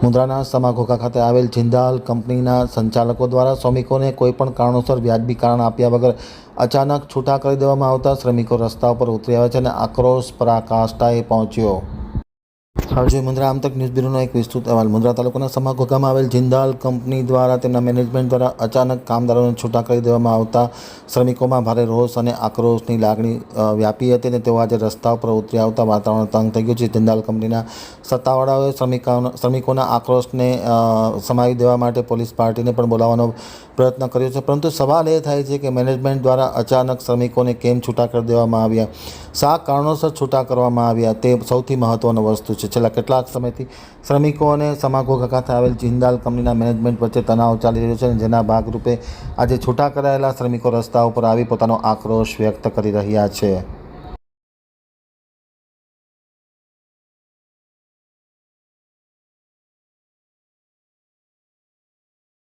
મુન્દ્રાના સમાઘોકા ખાતે આવેલ જિંદાલ કંપનીના સંચાલકો દ્વારા શ્રમિકોને કોઈપણ કારણોસર વ્યાજબી કારણ આપ્યા વગર અચાનક છૂટા કરી દેવામાં આવતા શ્રમિકો રસ્તા ઉપર ઉતરી આવ્યા છે અને આક્રોશ પરાકાષ્ઠાએ પહોંચ્યો. હવે મુન્દ્રા આમતક ન્યૂઝ બ્યુરોનો એક વિસ્તૃત અહેવાલ. મુન્દ્રા તાલુકાના સમાઘોકામાં આવેલ જિંદાલ કંપની દ્વારા તેમના મેનેજમેન્ટ દ્વારા અચાનક કામદારોને છૂટા કરી દેવામાં આવતા શ્રમિકોમાં ભારે રોષ અને આક્રોશની લાગણી વ્યાપી હતી અને તેઓ આજે રસ્તા ઉપર ઉતરી આવતા વાતાવરણ તંગ થઈ ગયું છે. જિંદાલ કંપનીના સત્તાવાળાઓએ શ્રમિકોના આક્રોશને સમાવી દેવા માટે પોલીસ પાર્ટીને પણ બોલાવવાનો પ્રયત્ન કર્યો છે, પરંતુ સવાલ એ થાય છે કે મેનેજમેન્ટ દ્વારા અચાનક શ્રમિકોને કેમ છૂટા કરી દેવામાં આવ્યા, શા કારણોસર છૂટા કરવામાં આવ્યા, તે સૌથી મહત્ત્વની વસ્તુ છે. છેલ્લા કેટલાક સમયથી શ્રમિકો અને સમાઘોકા ખાતે આવેલ જિંદાલ કંપનીના મેનેજમેન્ટ વચ્ચે તણાવ ચાલી રહ્યો છે અને જેના ભાગરૂપે આજે છૂટા કરાયેલા શ્રમિકો રસ્તા ઉપર આવી પોતાનો આક્રોશ વ્યક્ત કરી રહ્યા છે.